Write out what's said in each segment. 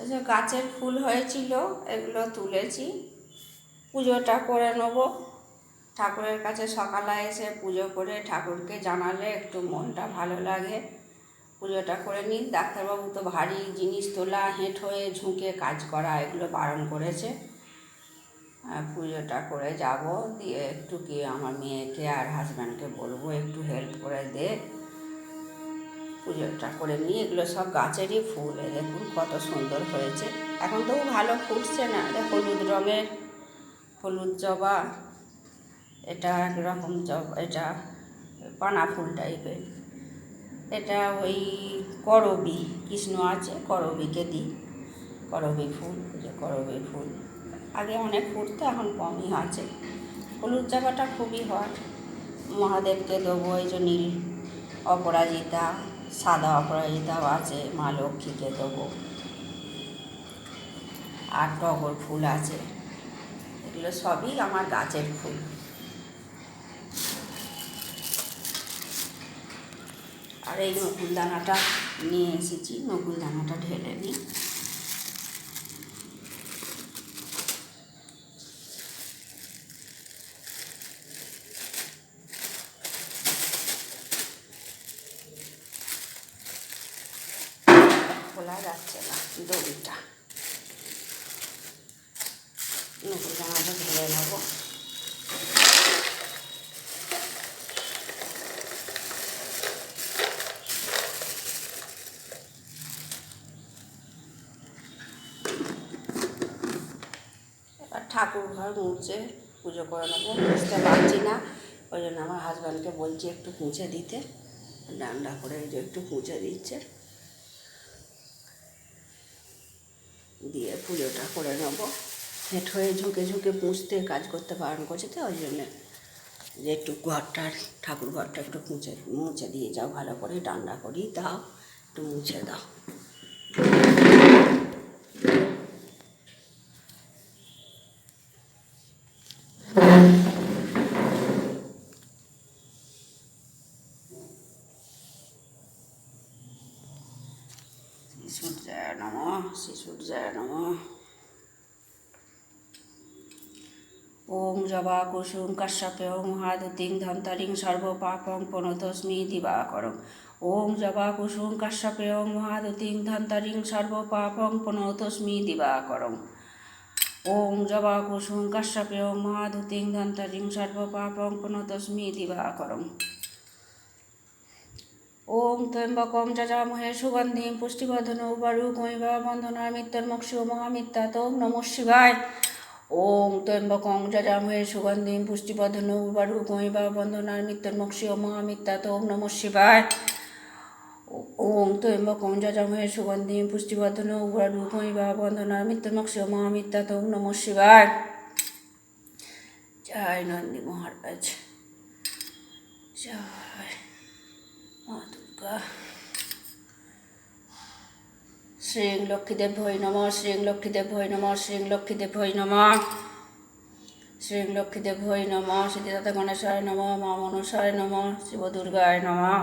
এই যে গাছের ফুল হয়েছিল, এগুলো তুলেছি, পুজোটা করে নেব। ঠাকুরের কাছে সকালে এসে পুজো করে ঠাকুরকে জানালে একটু মনটা ভালো লাগে। পুজোটা করে নিই। ডাক্তারবাবু তো ভারী জিনিস তোলা, হেঁট হয়ে ঝুঁকে কাজ করা এগুলো বারণ করেছে। পুজোটা করে যাব, দিয়ে একটু কি আমার মেয়েকে আর হাজব্যান্ডকে বলবো একটু হেল্প করে দে, পুজোটা করে নিই। এগুলো সব গাছেরই ফুল, দেখুন কত সুন্দর হয়েছে। এখন তো ভালো ফুটছে না, হলুদ রঙের, হলুদ জবা, এটা একরকম জবা, এটা পানা ফুল টাইপের, এটা ওই করবী, কৃষ্ণ আছে করবীকে দিই, করবী ফুল, যে করবী ফুল আগে অনেক ফুটতো, এখন কমই আছে। হলুদ জবাটা খুবই হট, মহাদেবকে দেবো। এই যে নীল অপরাজিতা, সাদা অপরাজিতাও আছে, মা লক্ষ্মীকে দেবো। আর টগর ফুল আছে, এগুলো সবই আমার গাছের ফুল। আর এই নকুল দানাটা নিয়ে এসেছি, নকুল দানাটা ঢেলে নিই। খোলা যাচ্ছে না দড়িটা, নকুল দানাটা ঢেলে নেবো। এবার ঠাকুর ঘর মুছে পুজো করে নেবো। মুছতে পারছি না, ওই জন্য আমার হাজব্যান্ডকে বলছি একটু মুছে দিতে, ডান্ডা করে এই যে একটু মুছে দিচ্ছে, দিয়ে পুজোটা করে নেবো। হেঁট হয়ে ঝুঁকে ঝুঁকে মুছতে কাজ করতে বারণ করছে, তো ওই জন্য যে একটু ঘরটার, ঠাকুর ঘরটা একটু মুছে দিয়ে যাও, ভালো করে ডান্ডা করি দাও, একটু মুছে দাও। সূর্যায় নমঃ, শ্রী সূর্যায় নমঃ। ওম জবা কুসুম কাশ্যপেয় মহাদুতিং ধন্তরিং সর্বপাপং প্রণতস্মি দিবাকরং। ওম জবা কুসুম কাশ্যপেয় মহাদুতিং ধন্তরিং সর্বপাপং প্রণতস্মি দিবাকরং। ওম জবা কুসুম কাশ্যপেয় মহাদুতিং ধন্তরিং সর্বপাপং প্রণতস্মি দিবাকরং। ওম ত্র্যম্বকং যজামহে সুগন্ধিং পুষ্টিবর্ধনং উর্বারুকমিব বন্ধনায় মৃত্যুর্মোক্ষীয় মহামিত্যাত। ওম নমঃ শিবায়। ওম ত্র্যম্বকং যজামহে সুগন্ধিং পুষ্টিবর্ধনং উর্বারুকমিব বন্ধনায় মৃত্যুর্মোক্ষীয় মহামিত্যাত। ওম নমঃ শিবায়। ওম ত্র্যম্বকং যজামহে সুগন্ধিং পুষ্টিবর্ধনং উর্বারুকমিব বন্ধনায় মৃত্যুর্মোক্ষীয় মহামিত্যাত। ওম নমঃ শিবায়। জয় নন্দী মহারাজ, জয় মা দুর্গা। শ্রীং লক্ষ্মীদেভ্যৈ নমঃ, শ্রীং লক্ষ্মীদেভ্যৈ নমঃ, শ্রীং লক্ষ্মীদেভ্যৈ নমঃ, শ্রীং লক্ষ্মীদেভ্যৈ নমঃ। সিদ্ধিদাতা গণেশায় নমঃ, মা মনসায় নমঃ, শিব দুর্গায় নমঃ,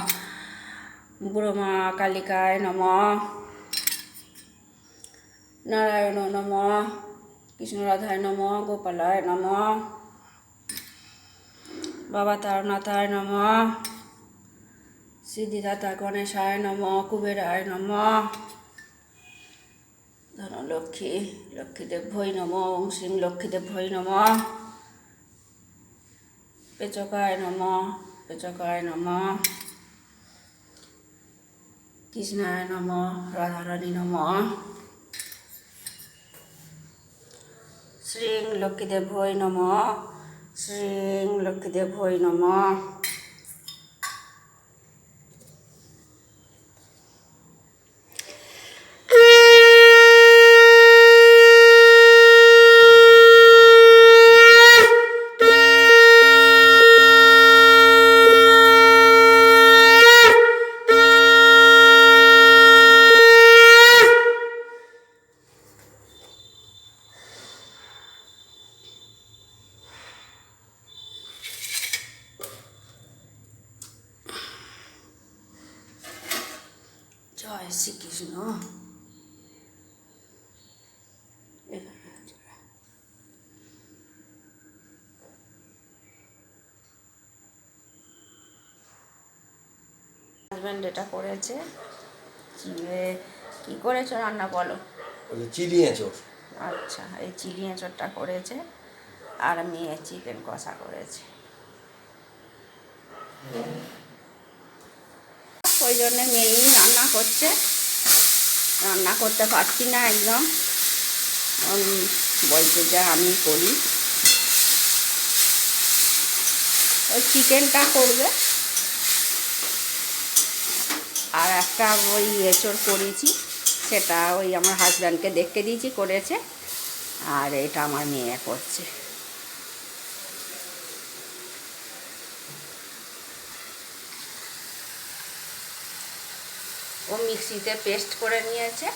বুড়ো মা কালিকায় নমঃ, নারায়ণ নমঃ, কৃষ্ণরাধায় নমঃ, গোপালায় নমঃ, বাবা তারনাথায় নমঃ, সিদ্ধিদাতা গণেশায় নমঃ, কুবেরায় নমঃ, ধনলক্ষ্মী লক্ষ্মীদেভ্যৈ নমঃ, ওং শ্রীং লক্ষ্মীদেভ্যৈ নমঃ, পেচকায় নমঃ, পেচকায় নমঃ, কৃষ্ণায় নমঃ, রাধারানী নমঃ, শ্রীং লক্ষ্মীদেভ্যৈ নমঃ, শ্রীং লক্ষ্মীদেভ্যৈ নমঃ। জয় শ্রীকৃষ্ণ। হাজব্যান্ড এটা করেছে। কি করেছো রান্না বলো? চিলি এঁচড়। আচ্ছা, এই চিলি এঁচড়টা করেছে, আর মেয়ে চিকেন কষা করেছে। ওই জন্যে মেয়েই রান্না করছে, রান্না করতে পারছি না একদম। বলছে যে আমি করি, ওই চিকেনটা করবে, আর একটা ওই এঁচড় করেছি, সেটা ওই আমার হাজব্যান্ডকে দেখতে দিয়েছি করেছে, আর এটা আমার মেয়ে করছে। ও মিক্সিতে পেস্ট করে নিয়েছে,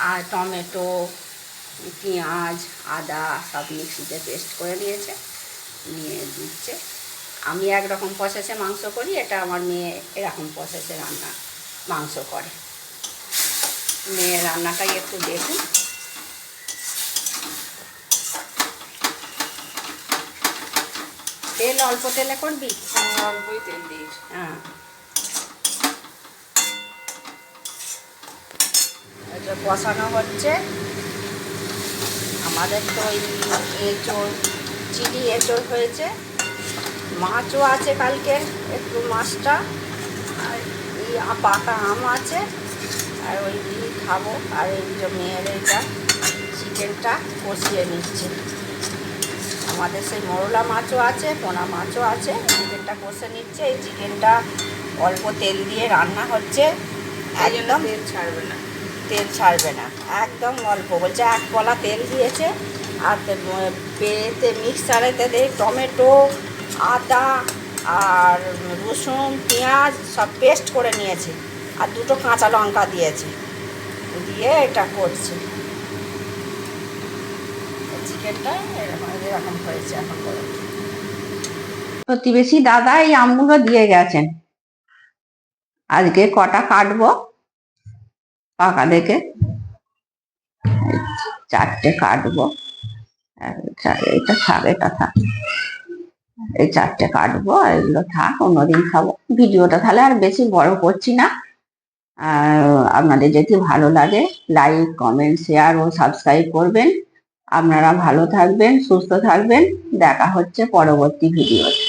আর টমেটো, পেঁয়াজ, আদা সব মিক্সিতে পেস্ট করে নিয়েছে, নিয়ে দিচ্ছে। আমি একরকম প্রসেসে মাংস করি, এটা আমার মেয়ে এরকম প্রসেসে রান্না মাংস করে। মেয়ের রান্নাটাই একটু দেখুন। তেল অল্প তেলে করবি? অল্পই তেল দিই। হ্যাঁ, এটা কষানো হচ্ছে। আমাদের তো ওই এঁচড়, চিলি এঁচড় হয়েছে, মাছও আছে কালকে একটু, মাছটা, আর এই পাকা আম আছে, আর ওই দিয়ে খাবো। আর এই যে মেয়ের এইটা চিকেনটা কষিয়ে নিচ্ছে। আমাদের সেই মোরলা মাছও আছে, পোনা মাছও আছে, চিকেনটা কষে নিচ্ছে। এই চিকেনটা অল্প তেল দিয়ে রান্না হচ্ছে, একদম তেল ছাড়বে না, তেল ছাড়বে না, একদম অল্প। বলছে 1 কলা তেল দিয়েছে, আর পেতে মিক্সারেতে দিয়ে টমেটো, আদা আর রসুন, পেঁয়াজ সব পেস্ট করে নিয়েছে, আর 2টো কাঁচা লঙ্কা দিয়েছে, দিয়ে এটা করছে। চিকেনটা এরকম হয়েছে এখন পর্যন্ত। প্রতিবেশী দাদা এই আমগুলো দিয়ে গেছেন, আজকে কটা কাটবো পাকা দেখে, 4টে কাটবো। এটা থাক, এটা থাক, এই 4টে কাটবো, আর এগুলো থাক, অন্যদিন খাবো। ভিডিওটা তাহলে আর বেশি বড় করছি না। আপনাদের যদি ভালো লাগে লাইক, কমেন্ট, শেয়ার ও সাবস্ক্রাইব করবেন। আপনারা ভালো থাকবেন, সুস্থ থাকবেন। দেখা হচ্ছে পরবর্তী ভিডিওতে।